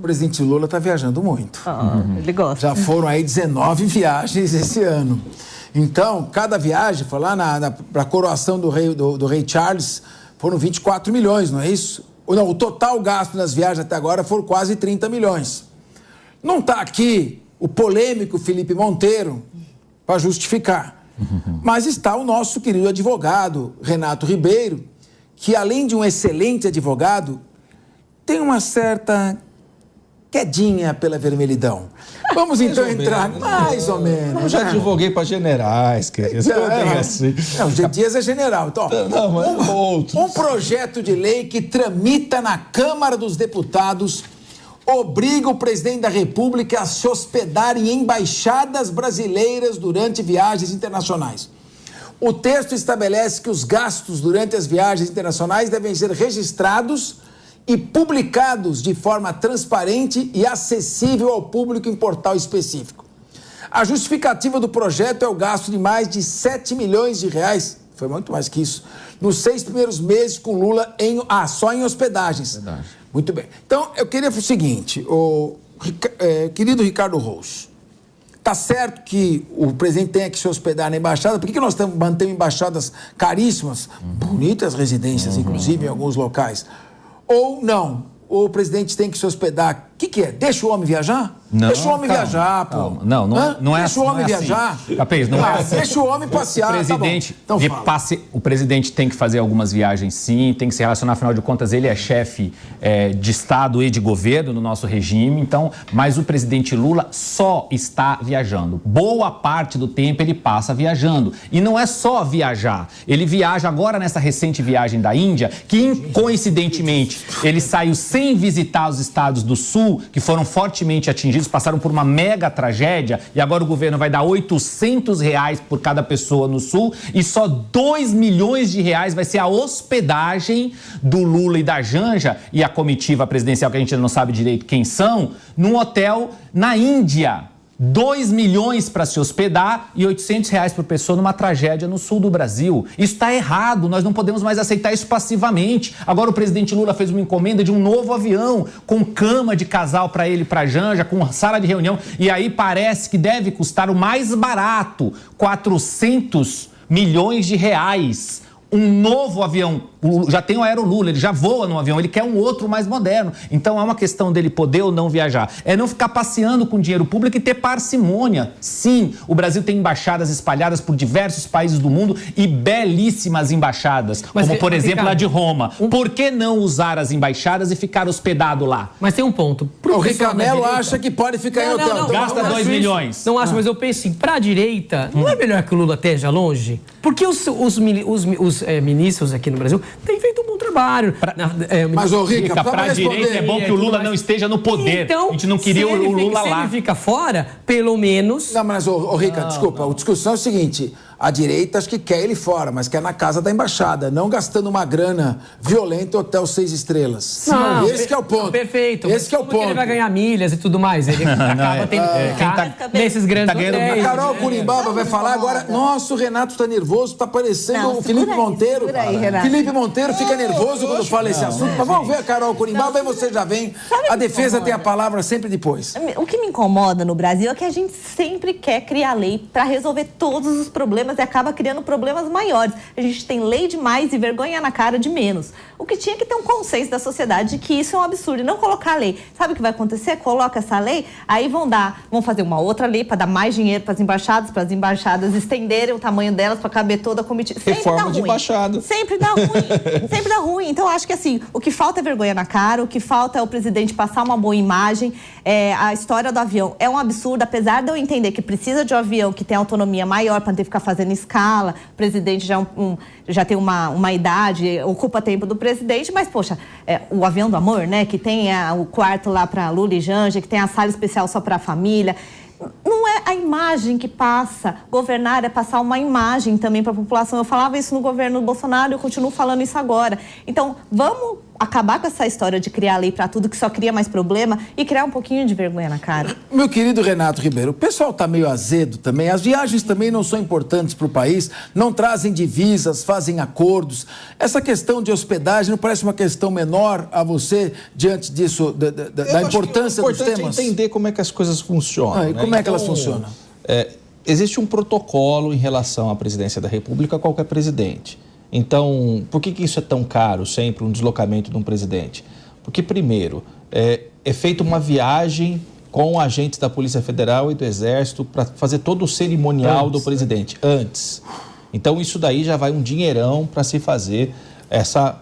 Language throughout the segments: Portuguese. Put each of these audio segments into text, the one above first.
presidente Lula está viajando muito. Ele gosta. Já foram aí 19 viagens esse ano. Então, cada viagem, foi lá para a coroação do rei Charles, foram 24 milhões, não é isso? Não, o total gasto nas viagens até agora foram quase 30 milhões. Não está aqui o polêmico Felipe Monteiro para justificar. Mas está o nosso querido advogado, Renato Ribeiro, que além de um excelente advogado, tem uma certa quedinha pela vermelhidão. Vamos então entrar mais ou menos. Eu já advoguei para generais, querido. Assim. Não, o G. Dias é general. Então, um projeto de lei que tramita na Câmara dos Deputados obriga o presidente da República a se hospedar em embaixadas brasileiras durante viagens internacionais. O texto estabelece que os gastos durante as viagens internacionais devem ser registrados e publicados de forma transparente e acessível ao público em portal específico. A justificativa do projeto é o gasto de mais de 7 milhões de reais, foi muito mais que isso, nos 6 primeiros meses com Lula só em hospedagens. Verdade. Muito bem. Então, eu queria o seguinte, querido Ricardo Rocha, tá certo que o presidente tenha que se hospedar na embaixada, por que nós mantemos embaixadas caríssimas, bonitas residências, inclusive, em alguns locais? Ou não? Ou o presidente tem que se hospedar? O que é? Deixa o homem viajar? Não, deixa o homem viajar, pô. Não é assim. Deixa o homem viajar. Capês, não é assim. Deixa o homem passear, o presidente tem que fazer algumas viagens, sim, tem que se relacionar, afinal de contas, ele é chefe de Estado e de governo no nosso regime, então, mas o presidente Lula só está viajando. Boa parte do tempo ele passa viajando. E não é só viajar. Ele viaja agora nessa recente viagem da Índia, que, coincidentemente, ele saiu sem visitar os estados do Sul, que foram fortemente atingidos, passaram por uma mega tragédia, e agora o governo vai dar R$800 por cada pessoa no Sul, e só R$2 milhões vai ser a hospedagem do Lula e da Janja, e a comitiva presidencial, que a gente ainda não sabe direito quem são, num hotel na Índia. 2 milhões para se hospedar e R$800 por pessoa numa tragédia no sul do Brasil. Isso está errado, nós não podemos mais aceitar isso passivamente. Agora o presidente Lula fez uma encomenda de um novo avião, com cama de casal para ele e para a Janja, com sala de reunião, e aí parece que deve custar o mais barato, R$400 milhões. Um novo avião, já tem o Aerolula, ele já voa no avião, ele quer um outro mais moderno. Então é uma questão dele poder ou não viajar. É não ficar passeando com dinheiro público e ter parcimônia. Sim, o Brasil tem embaixadas espalhadas por diversos países do mundo e belíssimas embaixadas, como por exemplo a de Roma. Por que não usar as embaixadas e ficar hospedado lá? Mas tem um ponto. O Ricamelo acha que pode ficar em hotel. Gasta 2 milhões. Não acho, mas eu penso assim, para a direita, não é melhor que o Lula esteja longe? Porque os ministros aqui no Brasil têm feito um bom trabalho. Mas, Rica, para a direita é bom que o Lula não esteja no poder. Então, a gente não queria o Lula lá. Se ele fica fora, pelo menos... Não, mas, Rica, desculpa, a discussão é o seguinte... A direita acho que quer ele fora, mas quer na casa da embaixada, não gastando uma grana violenta em hotel 6 estrelas. Não, esse que é o ponto. Perfeito. Esse que é o ponto. Ele vai ganhar milhas e tudo mais. Ele acaba tendo que ficar nesses grandes hotéis. A Carol Curimbaba vai falar agora. Nossa, o Renato tá nervoso, tá parecendo o Felipe Monteiro. Felipe Monteiro fica nervoso quando fala esse assunto. Mas vamos ver a Carol Curimbaba, aí você já vem. A defesa tem a palavra sempre depois. O que me incomoda no Brasil é que a gente sempre quer criar lei para resolver todos os problemas e acaba criando problemas maiores. A gente tem lei demais e vergonha na cara de menos. O que tinha que ter um consenso da sociedade de que isso é um absurdo e não colocar a lei. Sabe o que vai acontecer? Coloca essa lei, aí vão fazer uma outra lei para dar mais dinheiro para as embaixadas estenderem o tamanho delas para caber toda a comitiva. Reforma de embaixada. Sempre dá ruim. Sempre dá ruim. Então, acho que assim, o que falta é vergonha na cara, o que falta é o presidente passar uma boa imagem. A história do avião é um absurdo, apesar de eu entender que precisa de um avião que tem autonomia maior para não ter que ficar fazendo escala. O presidente já tem uma idade, ocupa tempo do presidente, mas, poxa, o avião do amor, né? Que tem o quarto lá para Lula e Janja, que tem a sala especial só para a família. a imagem que passa. Governar é passar uma imagem também para a população. Eu falava isso no governo Bolsonaro e eu continuo falando isso agora. Então, vamos acabar com essa história de criar lei para tudo, que só cria mais problema, e criar um pouquinho de vergonha na cara. Meu querido Renato Ribeiro, o pessoal tá meio azedo também. As viagens também não são importantes para o país, não trazem divisas, fazem acordos. Essa questão de hospedagem não parece uma questão menor a você diante disso, da importância dos temas? O importante é entender como é que as coisas funcionam. E como é que elas funcionam? Existe um protocolo em relação à presidência da República a qualquer presidente. Então, por que isso é tão caro sempre, um deslocamento de um presidente? Porque, primeiro, é feita uma viagem com agentes da Polícia Federal e do Exército para fazer todo o cerimonial do presidente, antes. Então, isso daí já vai um dinheirão para se fazer essa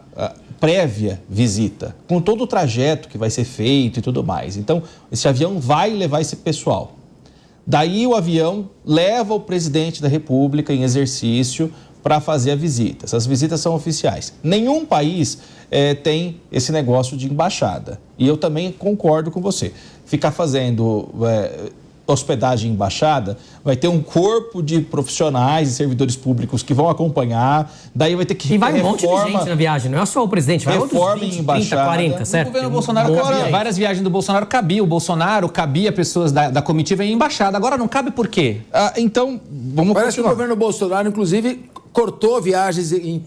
prévia visita, com todo o trajeto que vai ser feito e tudo mais. Então, esse avião vai levar esse pessoal. Daí, o avião leva o presidente da República em exercício para fazer a visita. Essas visitas são oficiais. Nenhum país tem esse negócio de embaixada. E eu também concordo com você. Ficar fazendo hospedagem em embaixada, vai ter um corpo de profissionais e servidores públicos que vão acompanhar, daí vai ter que... E vai um monte de gente na viagem, não é só o presidente, vai outros 20, 30, 40, certo? No governo Bolsonaro cabia, várias viagens do Bolsonaro cabia, o Bolsonaro cabia pessoas da comitiva em embaixada, agora não cabe por quê? Então, vamos Parece continuar. que o governo Bolsonaro, inclusive, cortou viagens em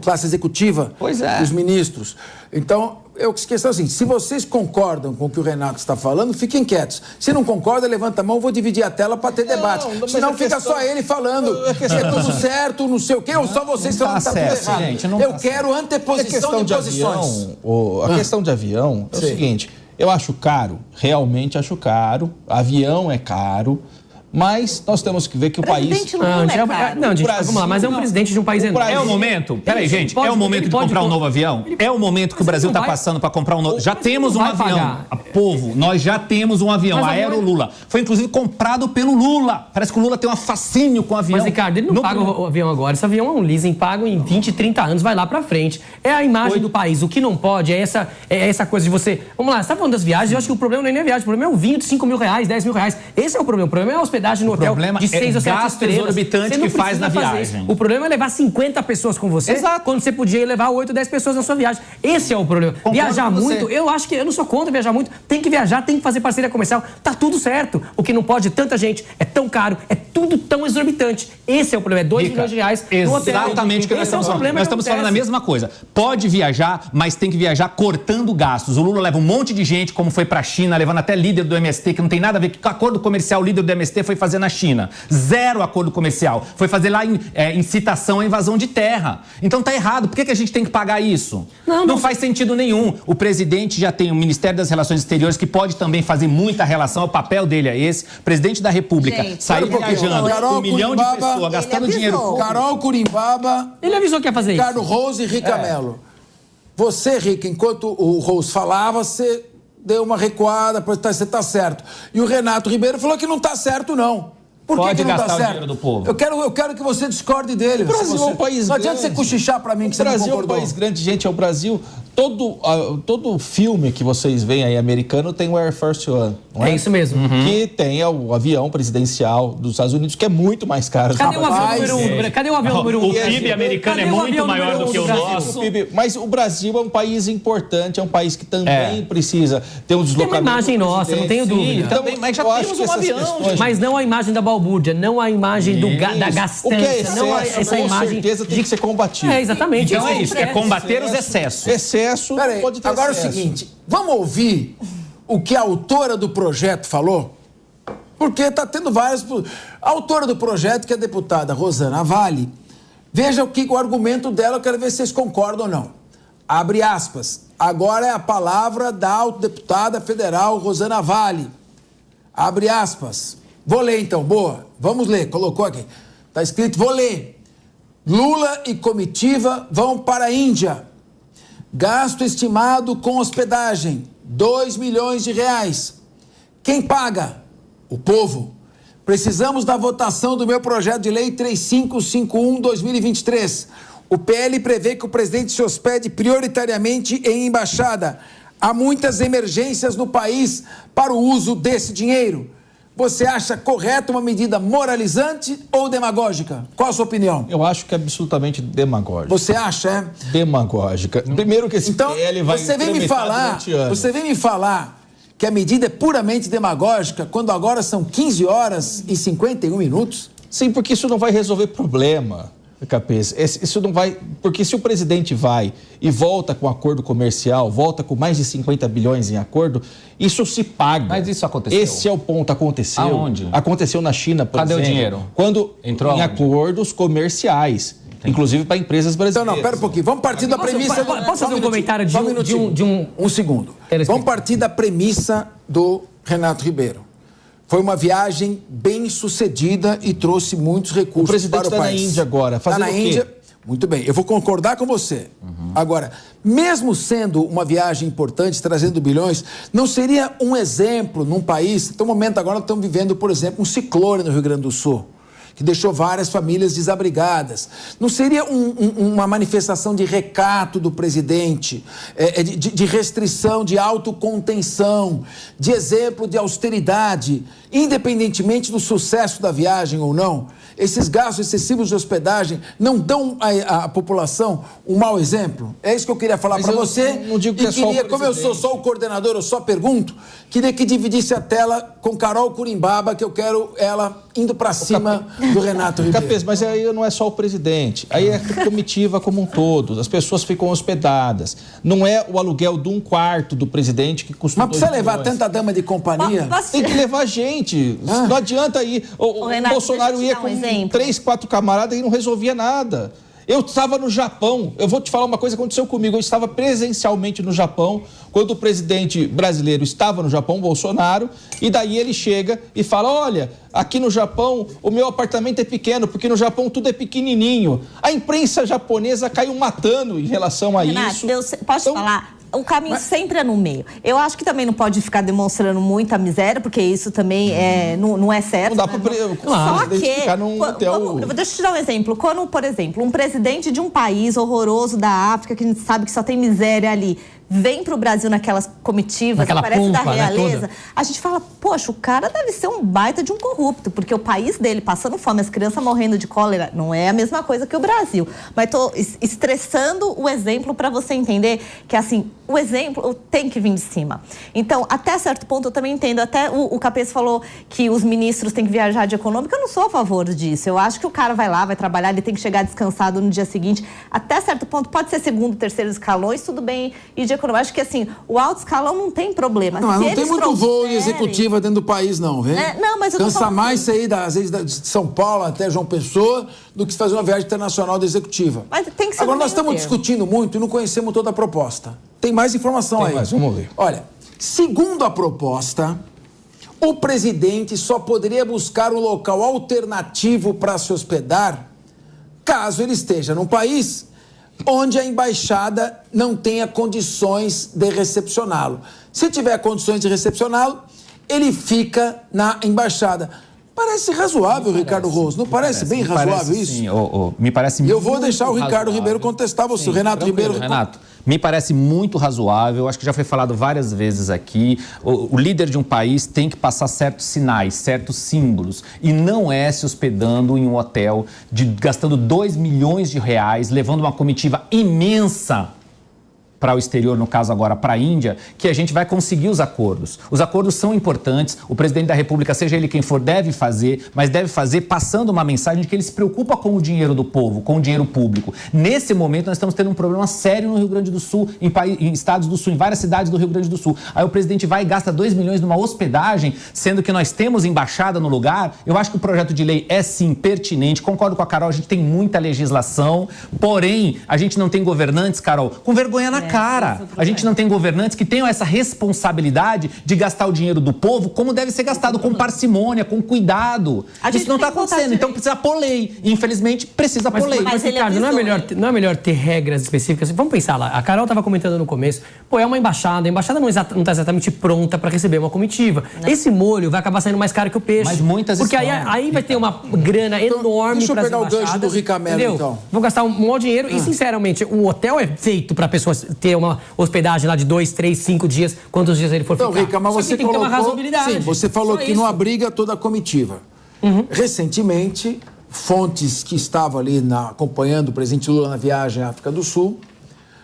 classe executiva dos ministros. Então, eu esqueço assim, se vocês concordam com o que o Renato está falando, fiquem quietos. Se não concorda, levanta a mão, vou dividir a tela para ter debate. Senão fica só ele falando que é tudo certo, não sei o quê, ou só vocês falando que está tudo errado. Gente, eu quero anteposição de posições. A questão de avião é o seguinte, eu acho caro, realmente acho caro, avião é caro, mas nós temos que ver que o país... Vamos lá, mas é um presidente de um país enorme. É o momento, peraí, gente, é o momento de comprar um novo avião? É o momento que o Brasil está passando para comprar um novo... Já temos um avião. Povo, nós já temos um avião, Aero Lula. Foi inclusive comprado pelo Lula. Parece que o Lula tem um fascínio com o avião. Mas, Ricardo, ele não paga o avião agora. Esse avião é um leasing pago em 20, 30 anos, vai lá pra frente. É a imagem do país. O que não pode é essa coisa de você... Vamos lá, você tá falando das viagens, eu acho que o problema nem é a viagem, o problema é o vinho de 5 mil reais, 10 mil reais. Esse é o problema. O problema é a hospedagem no hotel de 6 ou 7 estrelas. Exorbitante que faz na viagem. O problema é levar 50 pessoas com você, quando você podia levar 8, 10 pessoas na sua viagem. Esse é o problema. Viajar muito, eu acho que eu não sou contra viajar muito, tem que viajar, tem que fazer parceria comercial, tá tudo certo. O que não pode, tanta gente, é tão caro, é tudo tão exorbitante. Esse é o problema, é 2 milhões de reais no hotel. Exatamente o que nós estamos falando. Nós estamos falando a mesma coisa. Pode viajar, mas tem que viajar cortando gastos. O Lula leva um monte de gente, como foi pra China, levando até líder do MST, que não tem nada a ver com o acordo comercial, o líder do MST foi fazer na China. 0 acordo comercial. Foi fazer lá incitação à invasão de terra. Então tá errado. Por que a gente tem que pagar isso? Não faz sentido nenhum. O presidente já tem o Ministério das Relações Exteriores, que pode também fazer muita relação. O papel dele é esse. O presidente da República sair viajando 1 milhão de pessoas, gastando dinheiro. Carol Curimbaba. Ele avisou que ia fazer isso. Ricardo Rose e Rica Mello. Você, Rica, enquanto o Rose falava, você deu uma recuada, você tá certo. E o Renato Ribeiro falou que não tá certo, não. Por que não tá certo? Do povo. Eu quero que você discorde dele. O Brasil é um país grande. Não adianta você cochichar pra mim que você não concordou. O Brasil é um país grande, gente. É o Brasil... Todo filme que vocês veem aí americano tem o Air Force One. Não é? É isso mesmo. Que tem o avião presidencial dos Estados Unidos, que é muito mais caro. Cadê o avião número 1? Cadê o avião número 1? O PIB americano é muito maior do que o nosso. Mas o Brasil é um país importante, é um país que também precisa ter um deslocamento. Tem uma imagem nossa, não tenho dúvida. Então, mas já temos um avião. Mas não a imagem da balbúrdia, não a imagem da gastança. O que é excesso, não essa imagem com certeza tem que ser combatido. Exatamente. Então é isso, é combater os excessos. Peraí, agora é o seguinte, vamos ouvir o que a autora do projeto falou? Porque está tendo várias... A autora do projeto, que é a deputada Rosana Vale, veja o argumento dela, eu quero ver se vocês concordam ou não. Abre aspas. Agora é a palavra da autodeputada federal Rosana Vale. Abre aspas. Vou ler então, boa. Vamos ler, colocou aqui. Está escrito, vou ler. Lula e comitiva vão para a Índia. Gasto estimado com hospedagem, 2 milhões de reais. Quem paga? O povo. Precisamos da votação do meu projeto de lei 3551/2023. O PL prevê que o presidente se hospede prioritariamente em embaixada. Há muitas emergências no país para o uso desse dinheiro. Você acha correta uma medida moralizante ou demagógica? Qual a sua opinião? Eu acho que é absolutamente demagógica. Você acha, é? Demagógica. Primeiro que esse PL vai você vem me falar que a medida é puramente demagógica quando agora são 15 horas e 51 minutos? Sim, porque isso não vai resolver problema, Capês. Isso não vai... Porque se o presidente vai e volta com acordo comercial, volta com mais de 50 bilhões em acordo, isso se paga. Mas isso aconteceu? Esse é o ponto. Aconteceu. Aonde? Aconteceu na China, por exemplo. Cadê o dinheiro? Quando entrou em acordos comerciais. Entendi. Inclusive para empresas brasileiras. Não, pera um pouquinho. Vamos partir da premissa... Posso fazer um comentário de um segundo. Vamos partir da premissa do Renato Ribeiro. Foi uma viagem bem sucedida e trouxe muitos recursos para o país. O presidente está na Índia agora. Fazendo o quê? Índia. Muito bem, eu vou concordar com você. Agora, mesmo sendo uma viagem importante, trazendo bilhões, não seria um exemplo num país... Tem um momento agora, nós estamos vivendo, por exemplo, um ciclone no Rio Grande do Sul, que deixou várias famílias desabrigadas. Não seria uma manifestação de recato do presidente, de restrição, de autocontenção, de exemplo de austeridade, independentemente do sucesso da viagem ou não? Esses gastos excessivos de hospedagem não dão à população um mau exemplo? É isso que eu queria falar para você. Não digo que é só o como eu sou só o coordenador, eu só pergunto, queria que dividisse a tela com Carol Curimbaba, que eu quero ela indo para cima do Renato Ribeiro. Capês, mas aí não é só o presidente, aí é a comitiva como um todo, as pessoas ficam hospedadas. Não é o aluguel de um quarto do presidente que custa Mas precisa levar tanta dama de companhia? Tem que levar gente. Não adianta ir. O Renato, Bolsonaro ia com 3, 4 camaradas e não resolvia nada. Eu estava no Japão, eu vou te falar uma coisa que aconteceu comigo, eu estava presencialmente no Japão, quando o presidente brasileiro estava no Japão, Bolsonaro, e daí ele chega e fala, olha, aqui no Japão o meu apartamento é pequeno, porque no Japão tudo é pequenininho. A imprensa japonesa caiu matando em relação a isso. Posso falar? O caminho sempre é no meio. Eu acho que também não pode ficar demonstrando muita miséria, porque isso também não é certo. Não dá para ficar num hotel. Deixa eu te dar um exemplo. Quando, por exemplo, um presidente de um país horroroso da África, que a gente sabe que só tem miséria ali, vem para o Brasil naquelas comitivas, parece da realeza, a gente fala, poxa, o cara deve ser um baita de um corrupto, porque o país dele passando fome, as crianças morrendo de cólera, não é a mesma coisa que o Brasil. Mas estou estressando o exemplo para você entender que, assim, o exemplo tem que vir de cima. Então, até certo ponto, eu também entendo, até o Capês falou que os ministros têm que viajar de econômica, eu não sou a favor disso. Eu acho que o cara vai lá, vai trabalhar, ele tem que chegar descansado no dia seguinte. Até certo ponto, pode ser segundo, terceiro escalões, tudo bem, e de econômica. Acho que, assim, o alto escalão não tem problema. Não, não tem muito voo de executiva dentro do país, não, vem? Não, mas eu cansa mais sair, às vezes, de São Paulo até João Pessoa do que fazer uma viagem internacional de executiva. Mas tem que ser. Agora, nós estamos discutindo muito e não conhecemos toda a proposta. Tem mais informação aí. Vamos ler. Olha, segundo a proposta, o presidente só poderia buscar um local alternativo para se hospedar caso ele esteja num país onde a embaixada não tenha condições de recepcioná-lo. Se tiver condições de recepcioná-lo, ele fica na embaixada. Parece razoável, Ricardo Rosso. Não parece bem razoável isso? Sim, me parece muito. Eu vou deixar o Ricardo Ribeiro contestar você. Sim, o Renato Ribeiro. Renato, me parece muito razoável. Acho que já foi falado várias vezes aqui. O líder de um país tem que passar certos sinais, certos símbolos. E não é se hospedando em um hotel, gastando 2 milhões de reais, levando uma comitiva imensa para o exterior, no caso agora para a Índia, que a gente vai conseguir os acordos. Os acordos são importantes, o presidente da República, seja ele quem for, deve fazer, mas deve fazer passando uma mensagem de que ele se preocupa com o dinheiro do povo, com o dinheiro público. Nesse momento, nós estamos tendo um problema sério no Rio Grande do Sul, em estados do Sul, em várias cidades do Rio Grande do Sul. Aí o presidente vai e gasta 2 milhões numa hospedagem, sendo que nós temos embaixada no lugar. Eu acho que o projeto de lei é, sim, pertinente. Concordo com a Carol, a gente tem muita legislação, porém, a gente não tem governantes, Carol, com vergonha na cara. A gente não tem governantes que tenham essa responsabilidade de gastar o dinheiro do povo como deve ser gastado, com parcimônia, com cuidado. Isso não está acontecendo, então precisa pôr lei. Infelizmente, precisa pôr lei. Mas Ricardo, não é melhor ter regras específicas? Vamos pensar lá, a Carol estava comentando no começo, é uma embaixada, a embaixada não está exatamente pronta para receber uma comitiva. Não. Esse molho vai acabar saindo mais caro que o peixe. Mas muitas porque aí vai ter uma grana enorme para as embaixadas. Deixa eu pegar o gancho do Ricamelo, então. Vou gastar um maior dinheiro e, sinceramente, o hotel é feito para pessoas ter uma hospedagem lá de 2, 3, 5 dias, quantos dias ele for ficar. Então, Rica, mas você tem que ter uma razoabilidade. Sim, você falou que não abriga toda a comitiva. Recentemente, fontes que estavam ali acompanhando o presidente Lula na viagem à África do Sul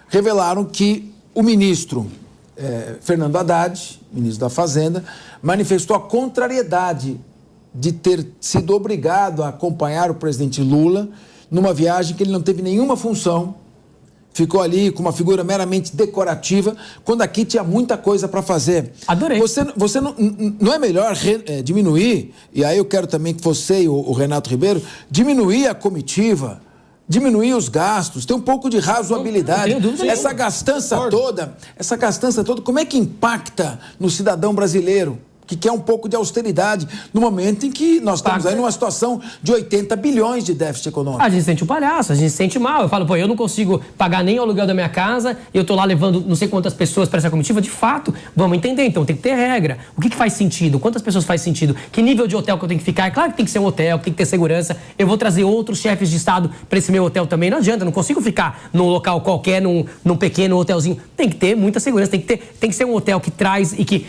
revelaram que o ministro Fernando Haddad, ministro da Fazenda, manifestou a contrariedade de ter sido obrigado a acompanhar o presidente Lula numa viagem que ele não teve nenhuma função, ficou ali com uma figura meramente decorativa, quando aqui tinha muita coisa para fazer. Adorei. Você não é melhor diminuir, e aí eu quero também que você e o Renato Ribeiro, diminuir a comitiva, diminuir os gastos, ter um pouco de razoabilidade. Essa gastança toda, como é que impacta no cidadão brasileiro que quer um pouco de austeridade no momento em que nós estamos aí numa situação de 80 bilhões de déficit econômico? A gente sente um palhaço, a gente se sente mal. Eu falo, pô, eu não consigo pagar nem o aluguel da minha casa, eu tô lá levando não sei quantas pessoas para essa comitiva. De fato, vamos entender, então tem que ter regra. O que faz sentido? Quantas pessoas faz sentido? Que nível de hotel que eu tenho que ficar? É claro que tem que ser um hotel, que tem que ter segurança. Eu vou trazer outros chefes de Estado para esse meu hotel também. Não adianta, eu não consigo ficar num local qualquer, num pequeno hotelzinho. Tem que ter muita segurança, tem que ser um hotel que traz e que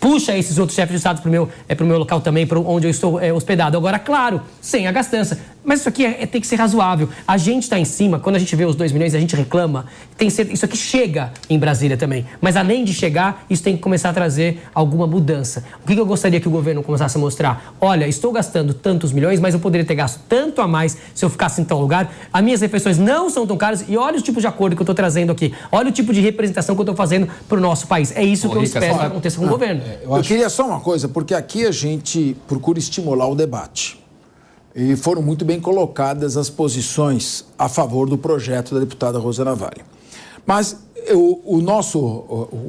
puxa esses outros chefes de Estado pro meu local também, para onde eu estou hospedado. Agora, claro, sem a gastança. Mas isso aqui tem que ser razoável. A gente está em cima, quando a gente vê os 2 milhões, a gente reclama. Isso aqui chega em Brasília também. Mas além de chegar, isso tem que começar a trazer alguma mudança. O que eu gostaria que o governo começasse a mostrar? Olha, estou gastando tantos milhões, mas eu poderia ter gasto tanto a mais se eu ficasse em tal lugar. As minhas refeições não são tão caras e olha o tipo de acordo que eu estou trazendo aqui. Olha o tipo de representação que eu estou fazendo para o nosso país. É isso que eu espero que aconteça com o governo. Eu queria só uma coisa, porque aqui a gente procura estimular o debate. E foram muito bem colocadas as posições a favor do projeto da deputada Rosa Navalny. Mas o nosso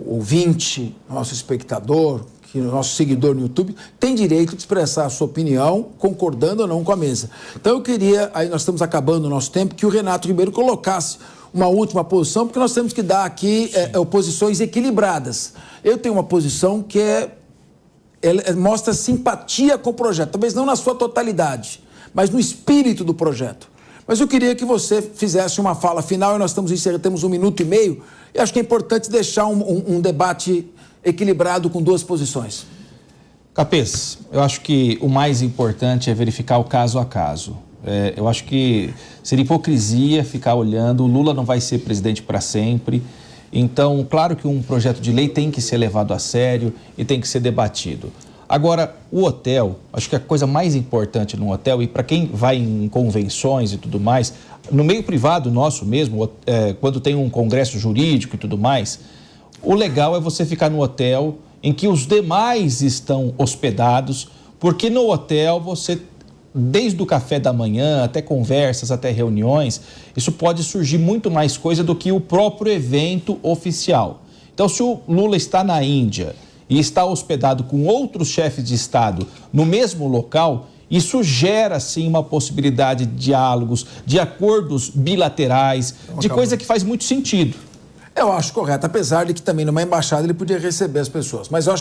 ouvinte, nosso espectador, o nosso seguidor no YouTube, tem direito de expressar a sua opinião, concordando ou não com a mesa. Então eu queria, aí nós estamos acabando o nosso tempo, que o Renato Ribeiro colocasse uma última posição, porque nós temos que dar aqui posições equilibradas. Eu tenho uma posição que mostra simpatia com o projeto, talvez não na sua totalidade, mas no espírito do projeto. Mas eu queria que você fizesse uma fala final, e nós estamos encerrando, temos 1 minuto e meio, e acho que é importante deixar um debate equilibrado com 2 posições. Capês, eu acho que o mais importante é verificar o caso a caso. Eu acho que seria hipocrisia ficar olhando, o Lula não vai ser presidente para sempre. Então, claro que um projeto de lei tem que ser levado a sério e tem que ser debatido. Agora, o hotel, acho que a coisa mais importante no hotel, e para quem vai em convenções e tudo mais, no meio privado nosso mesmo, quando tem um congresso jurídico e tudo mais, o legal é você ficar no hotel em que os demais estão hospedados, porque no hotel você, desde o café da manhã até conversas, até reuniões, isso pode surgir muito mais coisa do que o próprio evento oficial. Então, se o Lula está na Índia e está hospedado com outros chefes de Estado no mesmo local, isso gera, sim, uma possibilidade de diálogos, de acordos bilaterais, de coisa que faz muito sentido. Eu acho correto, apesar de que também numa embaixada ele podia receber as pessoas. Mas eu acho que